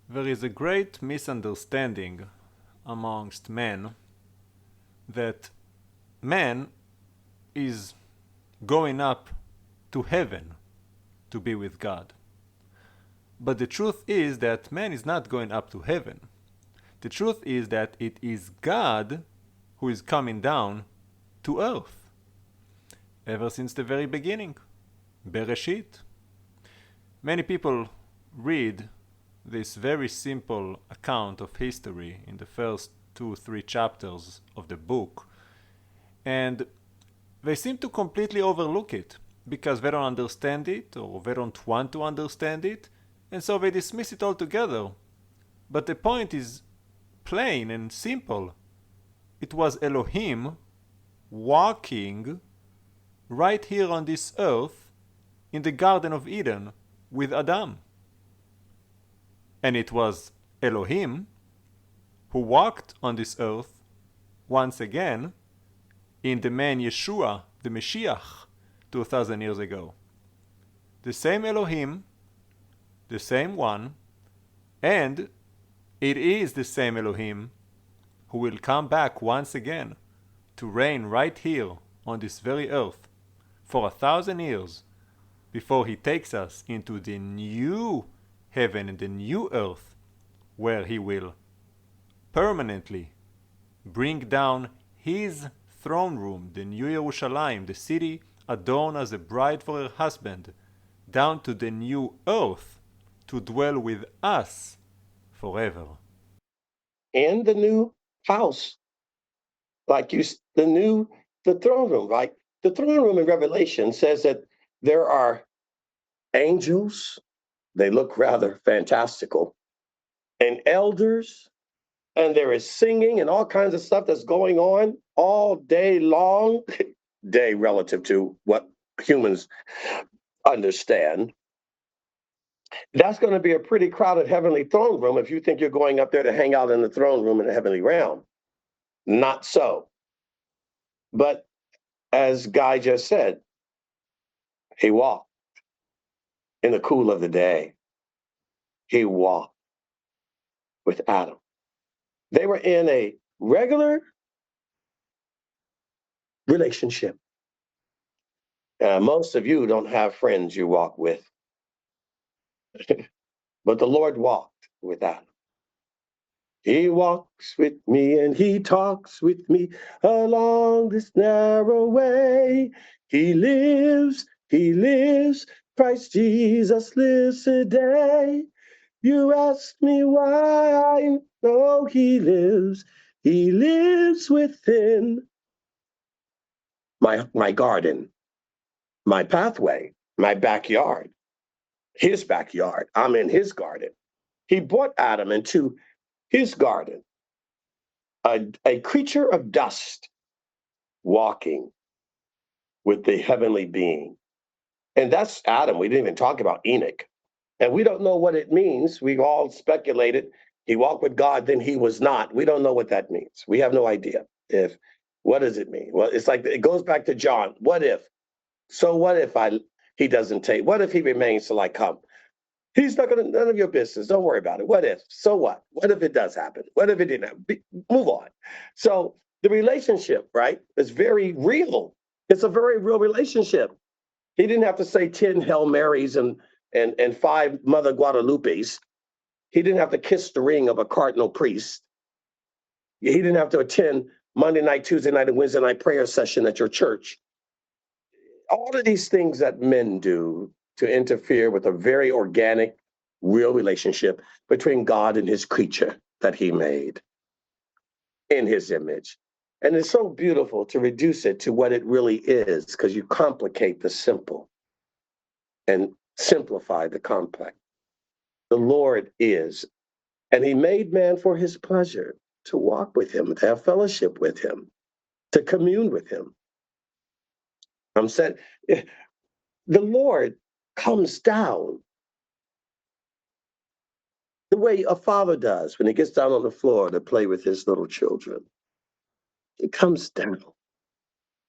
There is a great misunderstanding amongst men that man is going up to heaven to be with God. But the truth is that man is not going up to heaven. The truth is that it is God who is coming down to earth ever since the very beginning. Bereshit. Many people read this very simple account of history in the first 2 3 chapters of the book, and they seem to completely overlook it because they don't understand it or they don't want to understand it, and so they dismiss it altogether. But the point is plain and simple. It was Elohim walking right here on this earth in the Garden of Eden with Adam. And it was Elohim who walked on this earth once again in the man Yeshua, the Mashiach, 2000 years ago. The same Elohim, the same one, and it is the same Elohim who will come back once again to reign right here on this very earth for 1,000 years before he takes us into the new heaven and the new earth, where he will permanently bring down his throne room, the New Jerusalem, the city adorned as a bride for her husband, down to the new earth to dwell with us forever. In the new house, like the throne room, right? The throne room in Revelation says that there are angels, they look rather fantastical, and elders, and there is singing and all kinds of stuff that's going on all day long, day relative to what humans understand. That's going to be a pretty crowded heavenly throne room if you think you're going up there to hang out in the throne room in the heavenly realm. Not so. But as Guy just said, he walked in the cool of the day. He walked with Adam. They were in a regular relationship. Most of you don't have friends you walk with, but the Lord walked with Adam. He walks with me and he talks with me along this narrow way. He lives, Christ Jesus lives today. You ask me why I know he lives within my garden, my pathway, my backyard, his backyard. I'm in his garden. He brought Adam into his garden, a creature of dust walking with the heavenly being. And that's Adam. We didn't even talk about Enoch. And we don't know what it means. We all speculated he walked with God, then he was not. We don't know what that means. We have no idea. If what does it mean? Well, it's like it goes back to John. What if? So what if he doesn't take? What if he remains till I come? He's not gonna none of your business. Don't worry about it. What if? So what? What if it does happen? What if it didn't? Move on. So the relationship, right, is very real. It's a very real relationship. He didn't have to say 10 Hail Marys and five Mother Guadalupes. He didn't have to kiss the ring of a cardinal priest. He didn't have to attend Monday night, Tuesday night, and Wednesday night prayer session at your church. All of these things that men do to interfere with a very organic, real relationship between God and his creature that he made in his image. And it's so beautiful to reduce it to what it really is, because you complicate the simple and simplify the complex. The Lord is, and he made man for his pleasure, to walk with him, to have fellowship with him, to commune with him. I'm saying the Lord comes down the way a father does when he gets down on the floor to play with his little children. He comes down.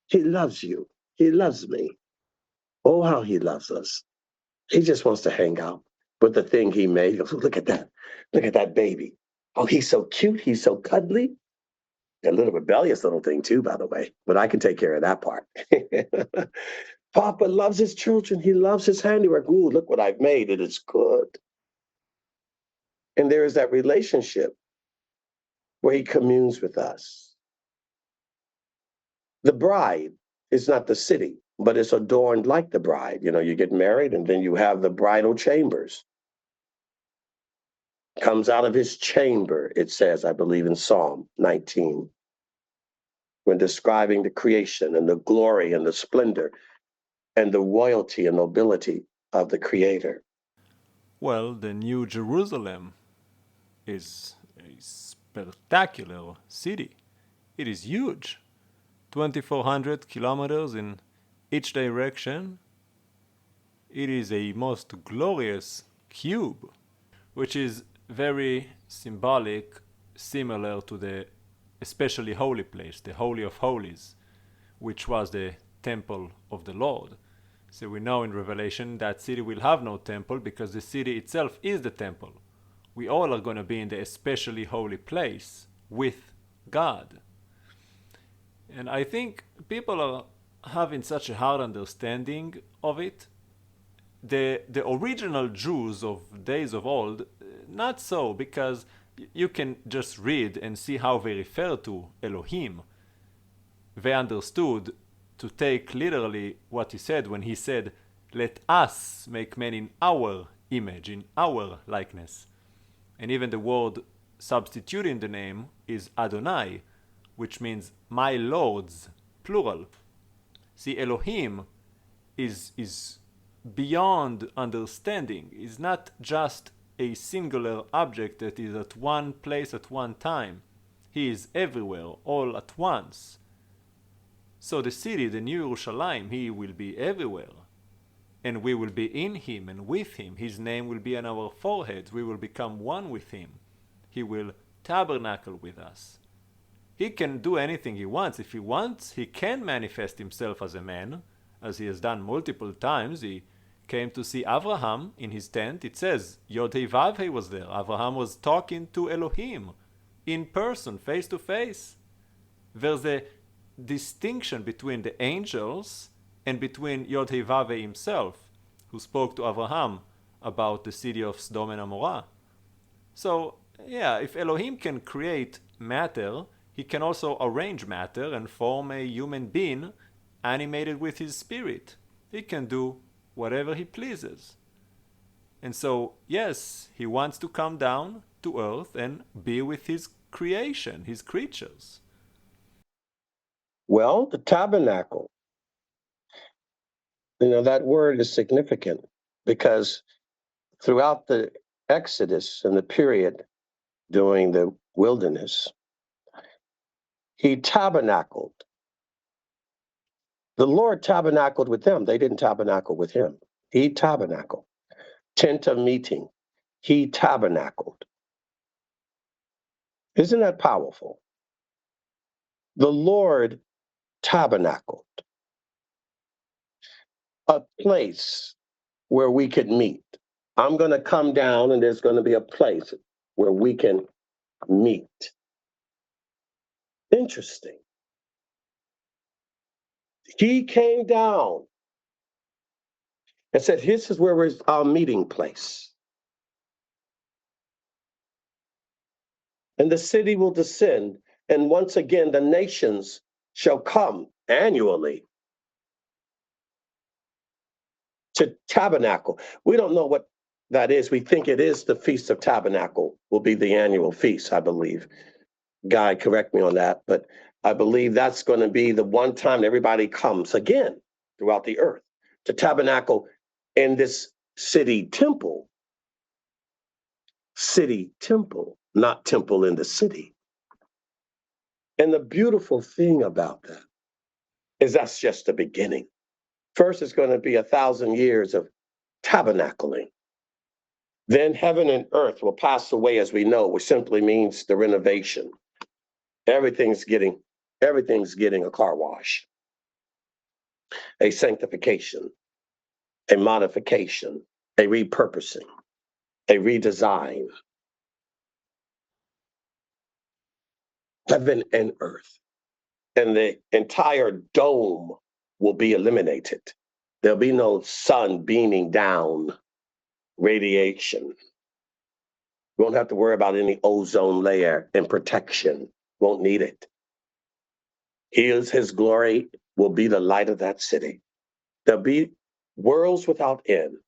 He loves you. He loves me. Oh, how he loves us. He just wants to hang out. But the thing he made, he goes, look at that. Look at that baby. Oh, he's so cute. He's so cuddly. A little rebellious little thing too, by the way, but I can take care of that part. Papa loves his children. He loves his handiwork. Ooh, look what I've made. It is good. And there is that relationship where he communes with us. The bride is not the city, but it's adorned like the bride. You know, you get married and then you have the bridal chambers. Comes out of his chamber, it says, I believe in Psalm 19, when describing the creation and the glory and the splendor and the royalty and nobility of the Creator. Well, the New Jerusalem is a spectacular city. It is huge. 2,400 kilometers in each direction. It is a most glorious cube, which is very symbolic, similar to the especially holy place, the Holy of Holies, which was the temple of the Lord. So we know in Revelation that city will have no temple because the city itself is the temple. We all are going to be in the especially holy place with God. And I think people are having such a hard understanding of it. The original Jews of days of old, not so, because you can just read and see how they refer to Elohim. They understood to take literally what he said when he said, let us make man in our image, in our likeness. And even the word substituting the name is Adonai, which means my lords, plural. See, Elohim is beyond understanding, is not just a singular object that is at one place at one time. He is everywhere, all at once. So the city, the New Jerusalem, he will be everywhere. And we will be in him and with him. His name will be on our foreheads. We will become one with him. He will tabernacle with us. He can do anything he wants. If he wants, he can manifest himself as a man, as he has done multiple times. He came to see Abraham in his tent. It says, Yod-Heh-Vav-Heh was there. Abraham was talking to Elohim in person, face to face. There's a distinction between the angels and between Yod-Heh-Vav-Heh himself, who spoke to Abraham about the city of Sodom and Amorah. So, yeah, if Elohim can create matter, he can also arrange matter and form a human being animated with his spirit. He can do whatever he pleases. And so, yes, he wants to come down to earth and be with his creation, his creatures. Well, the tabernacle, that word is significant because throughout the Exodus and the period during the wilderness, he tabernacled. The Lord tabernacled with them. They didn't tabernacle with him. He tabernacled. Tent of meeting. He tabernacled. Isn't that powerful? The Lord tabernacled. A place where we could meet. I'm going to come down and there's going to be a place where we can meet. Interesting. He came down and said, this is where is our meeting place. And the city will descend. And once again, the nations shall come annually to tabernacle. We don't know what that is. We think it is the Feast of Tabernacle will be the annual feast, I believe. Guy, correct me on that. But I believe that's going to be the one time everybody comes again throughout the earth to tabernacle in this city temple. City temple, not temple in the city. And the beautiful thing about that is that's just the beginning. First, it's going to be 1,000 years of tabernacling. Then heaven and earth will pass away as we know, which simply means the renovation. Everything's getting a car wash, a sanctification, a modification, a repurposing. a redesign. Heaven and earth, and the entire dome will be eliminated. There'll be no sun beaming down, radiation. We won't have to worry about any ozone layer and protection. Won't need it. His glory will be the light of that city. There'll be worlds without end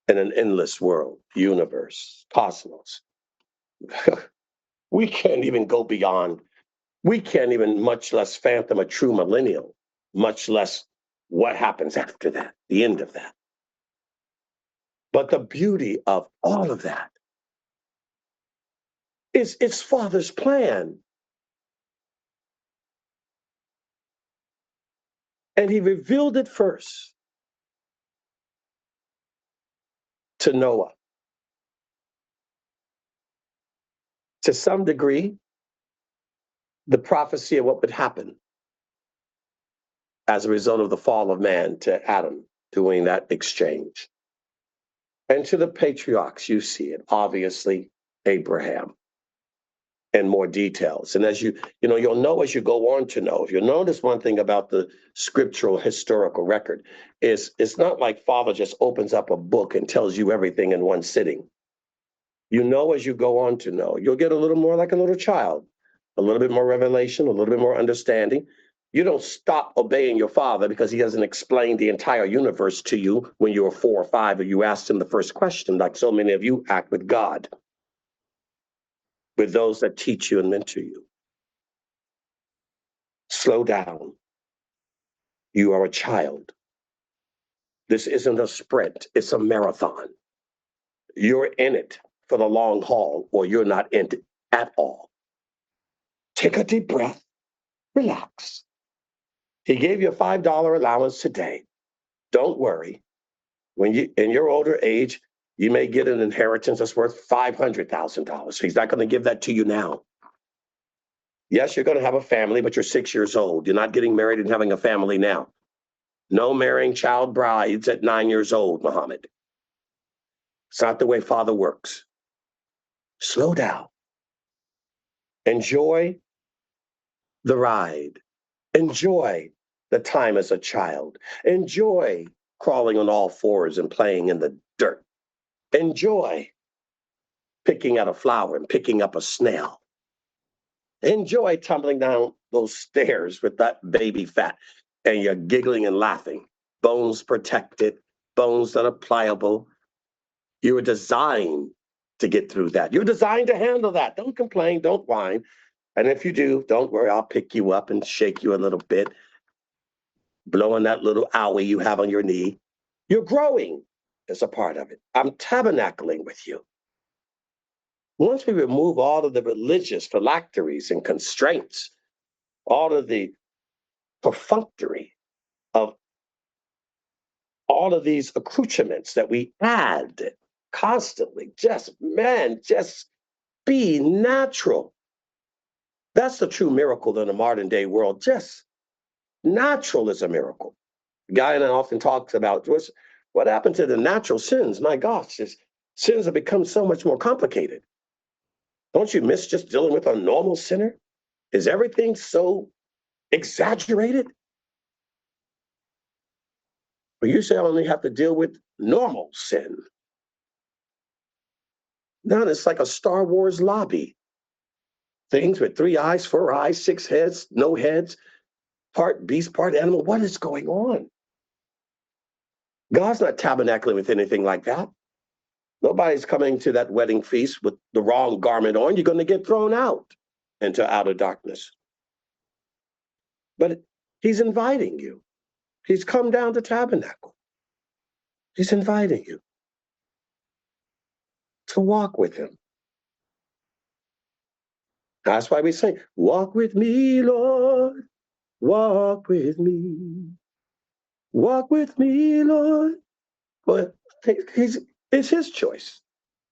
in an endless world, universe, cosmos. We can't even go beyond. We can't even, much less fathom a true millennial, much less what happens after that, the end of that. But the beauty of all of that is its Father's plan. And he revealed it first to Noah. To some degree, the prophecy of what would happen as a result of the fall of man to Adam doing that exchange. And to the patriarchs, you see it, obviously, Abraham, and more details. And as you'll know as you go on to know. If you notice one thing about the scriptural historical record is it's not like Father just opens up a book and tells you everything in one sitting. You know as you go on to know. You'll get a little more like a little child, a little bit more revelation, a little bit more understanding. You don't stop obeying your father because he doesn't explain the entire universe to you when you were 4 or 5 or you asked him the first question, like so many of you act with God, with those that teach you and mentor you. Slow down. You are a child. This isn't a sprint, it's a marathon. You're in it for the long haul, or you're not in it at all. Take a deep breath, relax. He gave you a $5 allowance today. Don't worry. When you in your older age, you may get an inheritance that's worth $500,000. He's not going to give that to you now. Yes, you're going to have a family, but you're 6 years old. You're not getting married and having a family now. No marrying child brides at 9 years old, Muhammad. It's not the way Father works. Slow down. Enjoy the ride. Enjoy the time as a child. Enjoy crawling on all fours and playing in the dirt. Enjoy picking at a flower and picking up a snail. Enjoy tumbling down those stairs with that baby fat and you're giggling and laughing. Bones protected, bones that are pliable. You were designed to get through that. You're designed to handle that. Don't complain, don't whine. And if you do, don't worry, I'll pick you up and shake you a little bit, blowing that little owie you have on your knee. You're growing as a part of it. I'm tabernacling with you. Once we remove all of the religious phylacteries and constraints, all of the perfunctory of all of these accoutrements that we add constantly, just be natural. That's the true miracle in the modern day world. Just natural is a miracle. Guy and I often talks about what happened to the natural sins. My gosh, sins have become so much more complicated. Don't you miss just dealing with a normal sinner? Is everything so exaggerated? But you say I only have to deal with normal sin. Now it's like a Star Wars lobby. Things with 3 eyes, 4 eyes, 6 heads, no heads, part beast, part animal. What is going on? God's not tabernacling with anything like that. Nobody's coming to that wedding feast with the wrong garment on. You're going to get thrown out into outer darkness. But he's inviting you. He's come down to tabernacle. He's inviting you to walk with him. That's why we say, walk with me, Lord. Walk with me. Walk with me, Lord. But it's his choice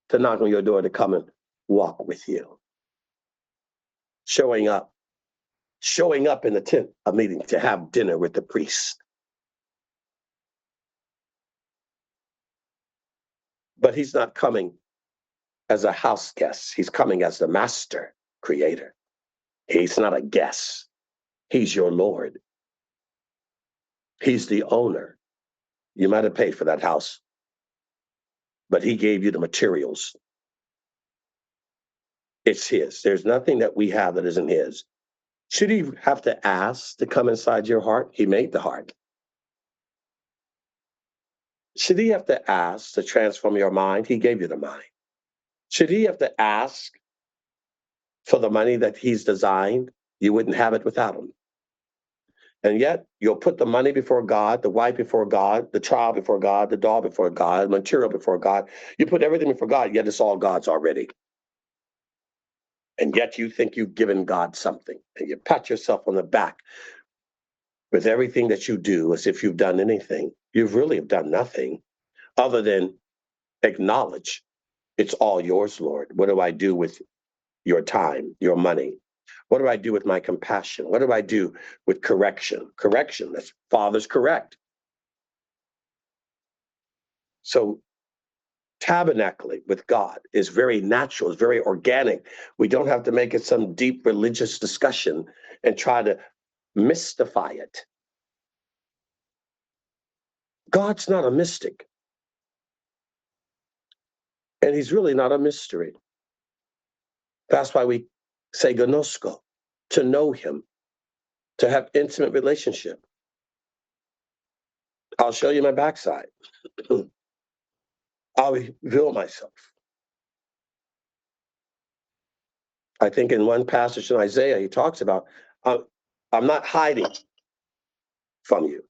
to knock on your door to come and walk with you. Showing up in the tent, a meeting to have dinner with the priest. But he's not coming as a house guest. He's coming as the master creator. He's not a guest. He's your Lord. He's the owner. You might have paid for that house, but he gave you the materials. It's his. There's nothing that we have that isn't his. Should he have to ask to come inside your heart? He made the heart. Should he have to ask to transform your mind? He gave you the mind. Should he have to ask for the money that he's designed? You wouldn't have it without him. And yet you'll put the money before God, the wife before God, the child before God, the dog before God, material before God. You put everything before God, yet it's all God's already. And yet you think you've given God something, and you pat yourself on the back with everything that you do as if you've done anything. You've really have done nothing other than acknowledge it's all yours, Lord. What do I do with your time, your money? What do I do with my compassion? What do I do with correction? Correction, that's Father's correct. So tabernacling with God is very natural, it's very organic. We don't have to make it some deep religious discussion and try to mystify it. God's not a mystic. And he's really not a mystery. That's why we say gnosko, to know him, to have intimate relationship. I'll show you my backside. I'll reveal myself. I think in one passage in Isaiah, he talks about, I'm not hiding from you.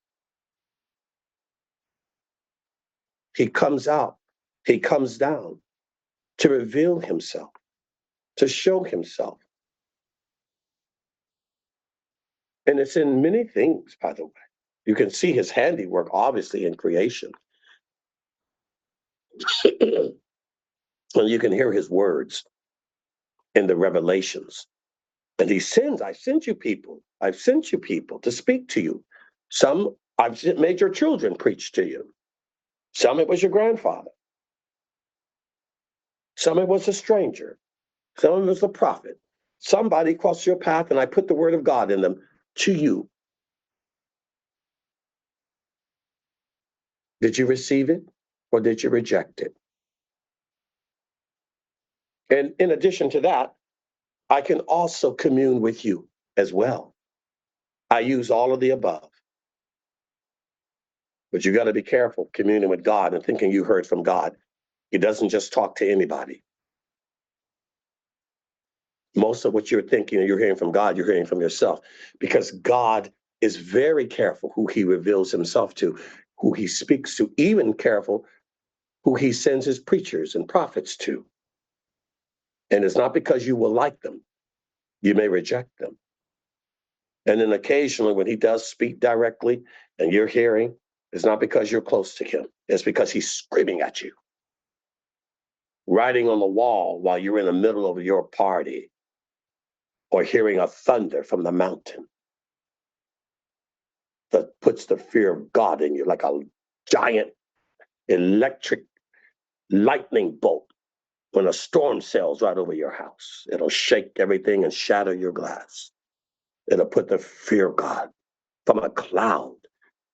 He comes out, he comes down to reveal himself, to show himself. And it's in many things, by the way. You can see his handiwork, obviously, in creation. And you can hear his words in the revelations. And he sends, I've sent you people to speak to you. Some I've made your children preach to you. Some it was your grandfather. Some it was a stranger. Some it was a prophet. Somebody crossed your path and I put the word of God in them to you. Did you receive it or did you reject it? And in addition to that, I can also commune with you as well. I use all of the above. But you got to be careful communing with God and thinking you heard from God. He doesn't just talk to anybody. Most of what you're thinking and you're hearing from God, you're hearing from yourself, because God is very careful who he reveals himself to, who he speaks to, even careful who he sends his preachers and prophets to. And it's not because you will like them. You may reject them. And then occasionally when he does speak directly and you're hearing, it's not because you're close to him. It's because he's screaming at you. Writing on the wall while you're in the middle of your party, or hearing a thunder from the mountain that puts the fear of God in you like a giant electric lightning bolt when a storm sails right over your house. It'll shake everything and shatter your glass. It'll put the fear of God from a cloud.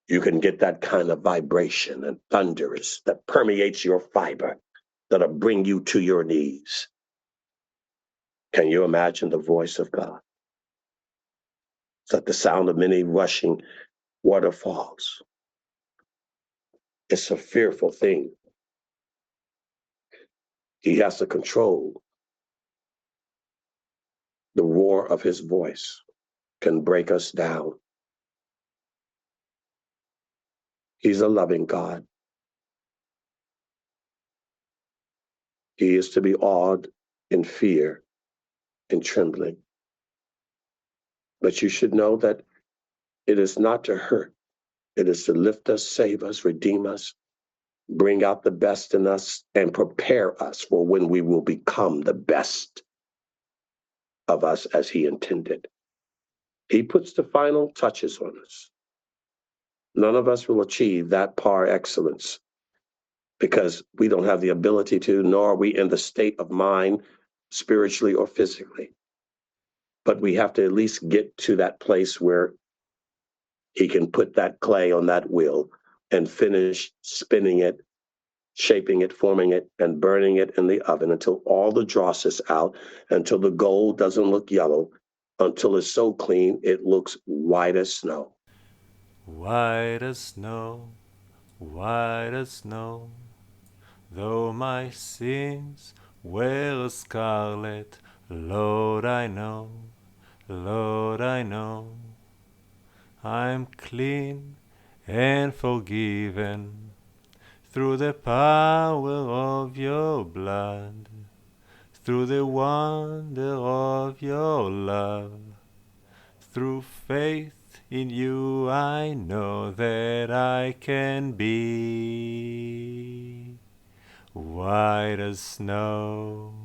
You can get that kind of vibration and thunderous that permeates your fiber, that'll bring you to your knees. Can you imagine the voice of God? It's like the sound of many rushing waterfalls. It's a fearful thing. He has to control. The roar of his voice can break us down. He's a loving God. He is to be awed in fear and trembling. But you should know that it is not to hurt. It is to lift us, save us, redeem us, bring out the best in us, and prepare us for when we will become the best of us as he intended. He puts the final touches on us. None of us will achieve that par excellence because we don't have the ability to, nor are we in the state of mind, spiritually or physically. But we have to at least get to that place where he can put that clay on that wheel and finish spinning it, shaping it, forming it, and burning it in the oven until all the dross is out, until the gold doesn't look yellow, until it's so clean it looks white as snow. White as snow, white as snow, though my sins were scarlet, Lord I know, Lord I know, I'm clean and forgiven through the power of your blood, through the wonder of your love. Through faith in you I know that I can be white as snow.